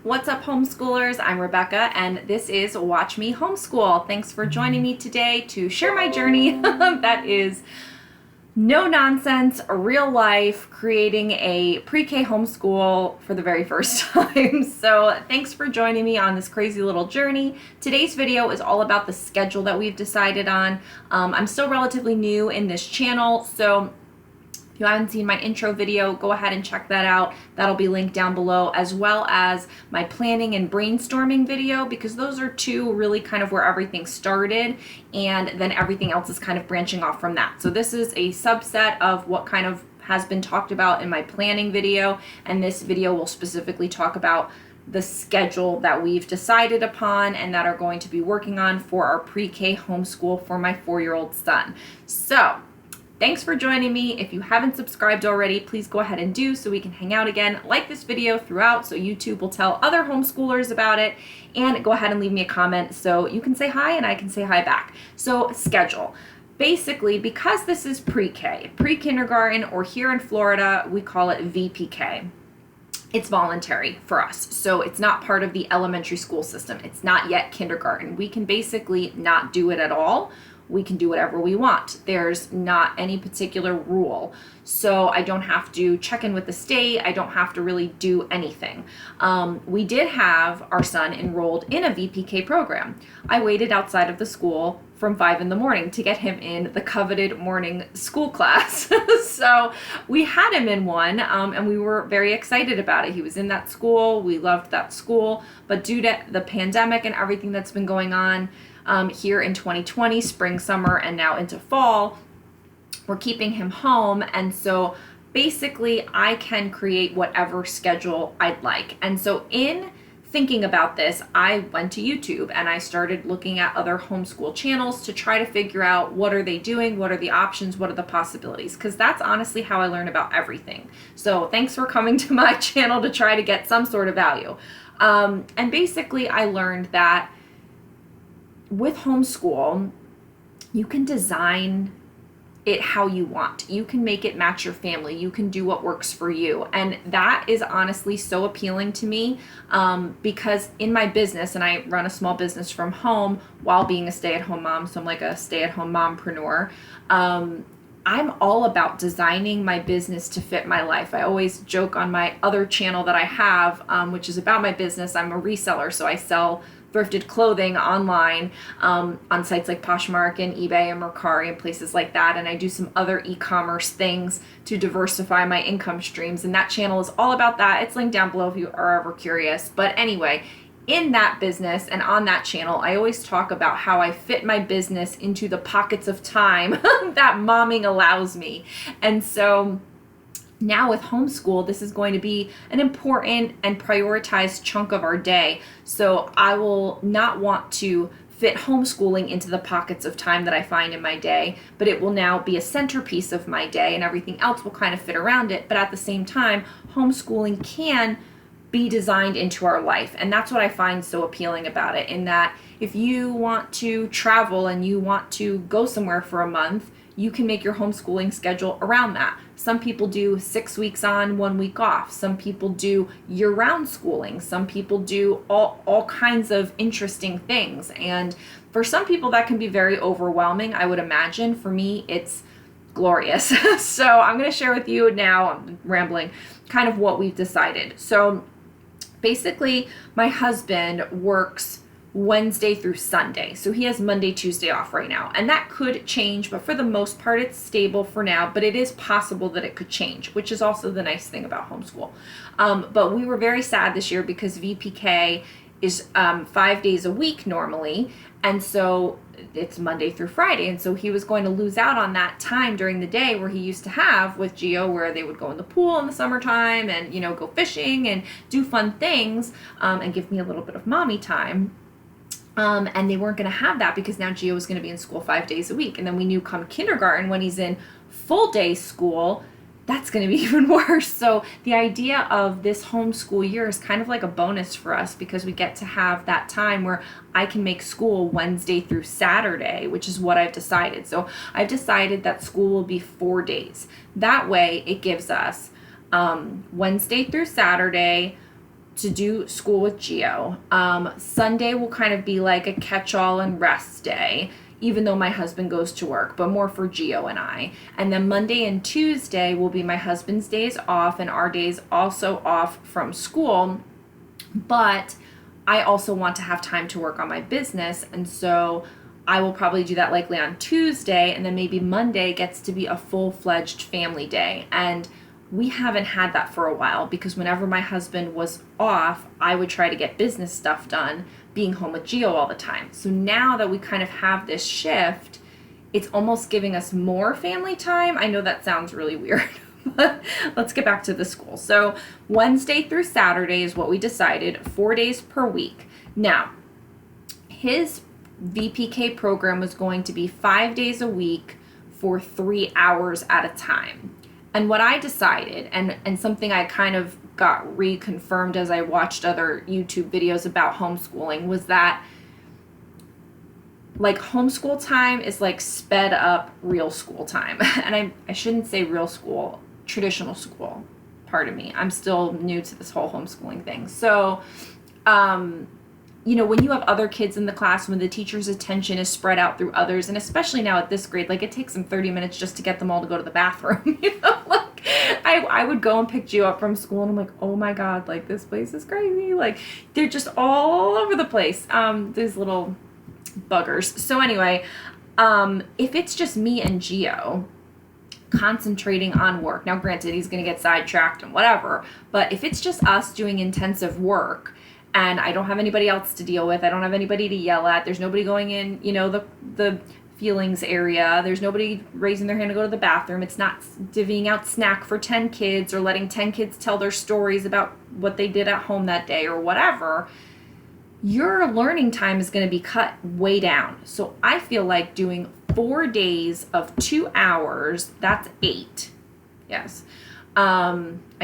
What's up, homeschoolers? I'm Rebecca, and this is Watch Me Homeschool. Thanks for joining me today to share my journey that is no nonsense, real life, creating a pre-K homeschool for the very first time. So thanks for joining me on this crazy little journey. Today's video is all about the schedule that we've decided on. I'm still relatively new in this channel, so if you haven't seen my intro video, go ahead and check that out. That'll be linked down below, as well as my planning and brainstorming video, because those are two really kind of where everything started, and then everything else is kind of branching off from that. So this is a subset of what kind of has been talked about in my planning video, and this video will specifically talk about the schedule that we've decided upon and that are going to be working on for our pre-K homeschool for my 4-year-old son. So thanks for joining me. If you haven't subscribed already, please go ahead and do so we can hang out again. Like this video throughout so YouTube will tell other homeschoolers about it, and go ahead and leave me a comment so you can say hi and I can say hi back. So schedule. Basically, because this is pre-K, pre-kindergarten, or here in Florida, we call it VPK. It's voluntary for us. So it's not part of the elementary school system. It's not yet kindergarten. We can basically not do it at all. We can do whatever we want. There's not any particular rule. So I don't have to check in with the state. I don't have to really do anything. We did have our son enrolled in a VPK program. I waited outside of the school from 5 in the morning to get him in the coveted morning school class. So we had him in one, and we were very excited about it. He was in that school. We loved that school. But due to the pandemic and everything that's been going on, here in 2020, spring, summer, and now into fall, we're keeping him home. And so basically I can create whatever schedule I'd like. And so in thinking about this, I went to YouTube and I started looking at other homeschool channels to try to figure out what are they doing, what are the options, what are the possibilities, because that's honestly how I learn about everything. So thanks for coming to my channel to try to get some sort of value. And basically I learned that with homeschool, you can design it how you want. You can make it match your family. You can do what works for you. And that is honestly so appealing to me, because in my business, and I run a small business from home while being a stay-at-home mom, so I'm like a stay-at-home mompreneur, I'm all about designing my business to fit my life. I always joke on my other channel that I have, which is about my business. I'm a reseller, so I sell thrifted clothing online on sites like Poshmark and eBay and Mercari and places like that. And I do some other e-commerce things to diversify my income streams. And that channel is all about that. It's linked down below if you are ever curious. But anyway, in that business and on that channel, I always talk about how I fit my business into the pockets of time that momming allows me. And so now with homeschool, this is going to be an important and prioritized chunk of our day. So I will not want to fit homeschooling into the pockets of time that I find in my day, but it will now be a centerpiece of my day, and everything else will kind of fit around it. But at the same time, homeschooling can be designed into our life. And that's what I find so appealing about it, in that if you want to travel and you want to go somewhere for a month, you can make your homeschooling schedule around that. Some people do 6 weeks on, 1 week off. Some people do year-round schooling. Some people do all kinds of interesting things. And for some people that can be very overwhelming, I would imagine. For me, it's glorious. So I'm going to share with you now, I'm rambling, kind of what we've decided. So basically, my husband works Wednesday through Sunday. So he has Monday, Tuesday off right now. And that could change, but for the most part, it's stable for now. But it is possible that it could change, which is also the nice thing about homeschool. But we were very sad this year because VPK is 5 days a week normally. And so it's Monday through Friday. And so he was going to lose out on that time during the day where he used to have with Gio, where they would go in the pool in the summertime and, you know, go fishing and do fun things, and give me a little bit of mommy time. And they weren't going to have that because now Gio was going to be in school 5 days a week. And then we knew come kindergarten, when he's in full day school, that's going to be even worse. So the idea of this homeschool year is kind of like a bonus for us, because we get to have that time where I can make school Wednesday through Saturday, which is what I've decided. So I've decided that school will be 4 days. That way it gives us Wednesday through Saturday, to do school with Gio. Sunday will kind of be like a catch-all and rest day, even though my husband goes to work, but more for Gio and I. And then Monday and Tuesday will be my husband's days off and our days also off from school. But I also want to have time to work on my business, and so I will probably do that likely on Tuesday, and then maybe Monday gets to be a full-fledged family day. And we haven't had that for a while because whenever my husband was off, I would try to get business stuff done, being home with Gio all the time. So now that we kind of have this shift, it's almost giving us more family time. I know that sounds really weird, but let's get back to the school. So Wednesday through Saturday is what we decided, 4 days per week. Now, his VPK program was going to be 5 days a week for 3 hours at a time. And what I decided, and something I kind of got reconfirmed as I watched other YouTube videos about homeschooling, was that like homeschool time is like sped up real school time. And I shouldn't say real school, traditional school. Pardon me. I'm still new to this whole homeschooling thing. So, when you have other kids in the class, when the teacher's attention is spread out through others, and especially now at this grade, like it takes them 30 minutes just to get them all to go to the bathroom. Like I would go and pick Gio up from school and I'm like, oh my God, like this place is crazy. Like they're just all over the place. These little buggers. So anyway, if it's just me and Gio concentrating on work, now granted, he's going to get sidetracked and whatever, but if it's just us doing intensive work, and I don't have anybody else to deal with, I don't have anybody to yell at, there's nobody going in, the feelings area, there's nobody raising their hand to go to the bathroom, it's not divvying out snack for 10 kids or letting 10 kids tell their stories about what they did at home that day or whatever, your learning time is going to be cut way down. So I feel like doing 4 days of 2 hours, that's 8. Yes. I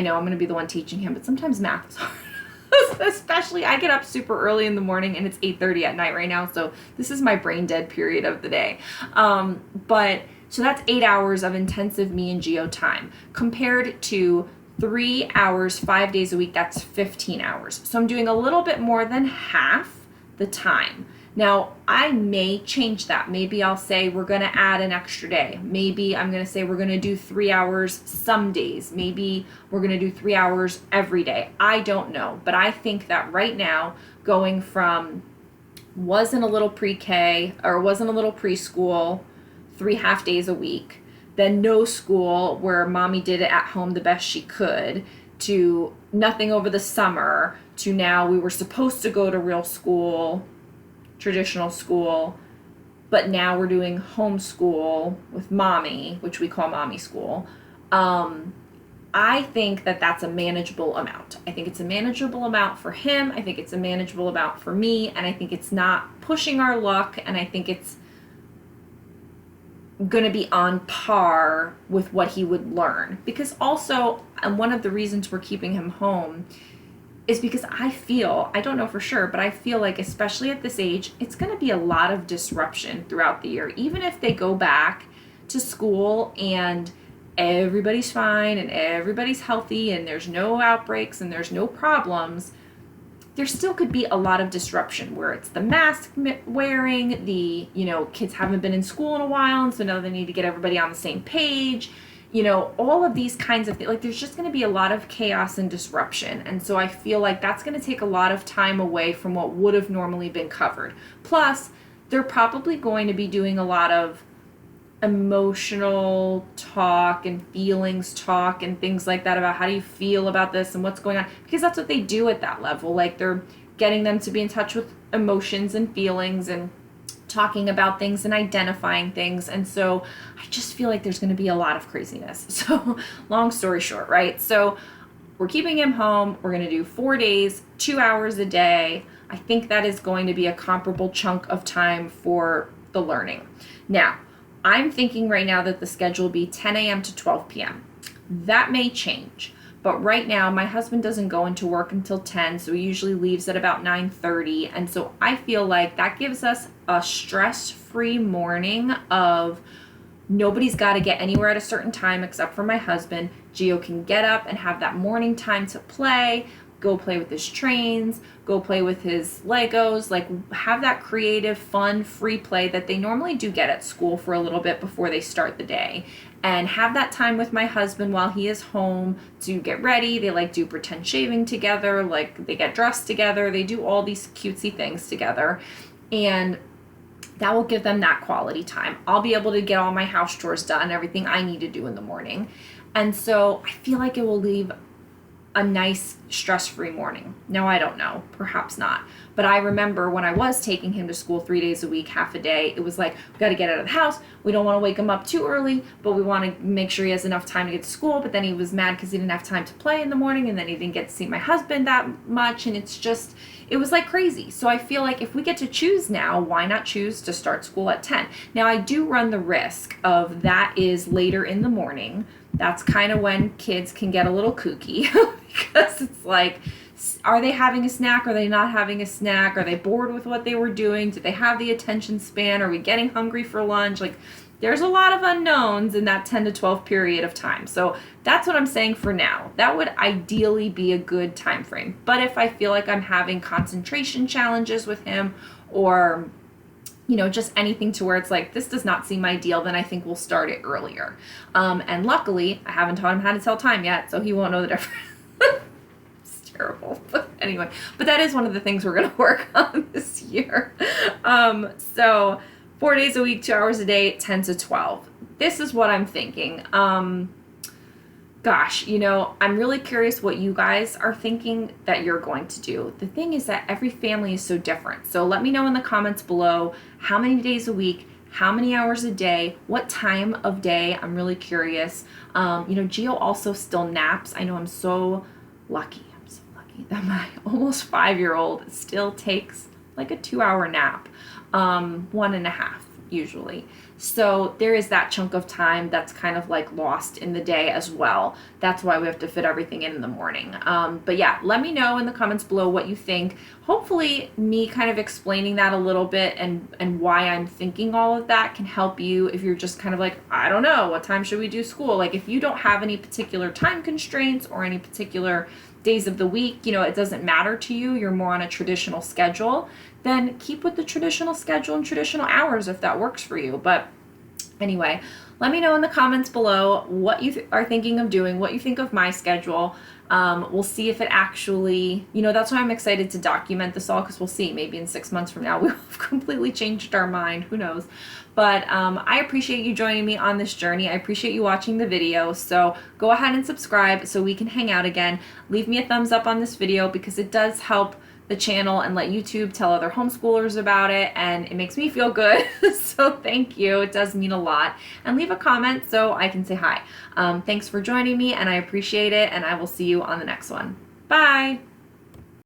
know I'm going to be the one teaching him, but sometimes math is hard. Especially, I get up super early in the morning and it's 8:30 at night right now, so this is my brain dead period of the day. But so that's 8 hours of intensive me and Gio time compared to 3 hours, 5 days a week. That's 15 hours. So I'm doing a little bit more than half the time. Now, I may change that. Maybe I'll say we're going to add an extra day. Maybe I'm going to say we're going to do 3 hours some days. Maybe we're going to do 3 hours every day. I don't know. But I think that right now, going from wasn't a little pre-K or wasn't a little preschool, 3 half days a week, then no school where mommy did it at home the best she could, to nothing over the summer, to now we were supposed to go to real school, traditional school, but now we're doing homeschool with mommy, which we call mommy school. I think that that's a manageable amount. I think it's a manageable amount for him. I think it's a manageable amount for me. And I think it's not pushing our luck. And I think it's going to be on par with what he would learn. Because also, and one of the reasons we're keeping him home is because I don't know for sure, but I feel like especially at this age, it's going to be a lot of disruption throughout the year. Even if they go back to school and everybody's fine and everybody's healthy and there's no outbreaks and there's no problems, there still could be a lot of disruption where it's the mask wearing, kids haven't been in school in a while and so now they need to get everybody on the same page. All of these kinds of things, like there's just going to be a lot of chaos and disruption. And so I feel like that's going to take a lot of time away from what would have normally been covered. Plus, they're probably going to be doing a lot of emotional talk and feelings talk and things like that about how do you feel about this and what's going on, because that's what they do at that level. Like they're getting them to be in touch with emotions and feelings and talking about things and identifying things. And so I just feel like there's going to be a lot of craziness. So long story short, right? So we're keeping him home. We're going to do 4 days, 2 hours a day. I think that is going to be a comparable chunk of time for the learning. Now, I'm thinking right now that the schedule will be 10 a.m. to 12 p.m. That may change. But right now, my husband doesn't go into work until 10, so he usually leaves at about 9:30. And so I feel like that gives us a stress-free morning of nobody's got to get anywhere at a certain time except for my husband. Gio can get up and have that morning time to play. go play with his trains, go play with his Legos, like have that creative, fun, free play that they normally do get at school for a little bit before they start the day. And have that time with my husband while he is home to get ready. They like do pretend shaving together, like they get dressed together, they do all these cutesy things together. And that will give them that quality time. I'll be able to get all my house chores done, everything I need to do in the morning. And so I feel like it will leave a nice stress-free morning. No, I don't know. Perhaps not. But I remember when I was taking him to school 3 days a week, half a day, it was like, we got to get out of the house. We don't want to wake him up too early, but we want to make sure he has enough time to get to school. But then he was mad because he didn't have time to play in the morning, and then he didn't get to see my husband that much. And it was like crazy. So I feel like if we get to choose now, why not choose to start school at 10? Now, I do run the risk of that is later in the morning. That's kind of when kids can get a little kooky because it's like, are they having a snack? Are they not having a snack? Are they bored with what they were doing? Do they have the attention span? Are we getting hungry for lunch? Like, there's a lot of unknowns in that 10 to 12 period of time. So that's what I'm saying for now. That would ideally be a good time frame. But if I feel like I'm having concentration challenges with him, or just anything to where it's like, this does not seem ideal, then I think we'll start it earlier. And luckily, I haven't taught him how to tell time yet, so he won't know the difference. It's terrible. But anyway, that is one of the things we're going to work on this year. So 4 days a week, 2 hours a day, 10 to 12. This is what I'm thinking. Gosh, I'm really curious what you guys are thinking that you're going to do. The thing is that every family is so different. So let me know in the comments below how many days a week, how many hours a day, what time of day. I'm really curious. Gio also still naps. I know I'm so lucky. I'm so lucky that my almost 5-year-old still takes like a 2-hour nap, 1.5 usually. So there is that chunk of time that's kind of like lost in the day as well. That's why we have to fit everything in the morning. But yeah, let me know in the comments below what you think. Hopefully me kind of explaining that a little bit and why I'm thinking all of that can help you if you're just kind of like, I don't know, what time should we do school? Like if you don't have any particular time constraints or any particular days of the week, it doesn't matter to you, you're more on a traditional schedule, then keep with the traditional schedule and traditional hours if that works for you. But anyway, let me know in the comments below what you are thinking of doing, what you think of my schedule. We'll see if it actually, that's why I'm excited to document this all, because we'll see, maybe in 6 months from now, we'll have completely changed our mind, who knows. But I appreciate you joining me on this journey. I appreciate you watching the video. So go ahead and subscribe so we can hang out again. Leave me a thumbs up on this video because it does help the channel and let YouTube tell other homeschoolers about it, and it makes me feel good. So thank you. It does mean a lot. And leave a comment so I can say hi. Thanks for joining me, and I appreciate it, and I will see you on the next one. Bye.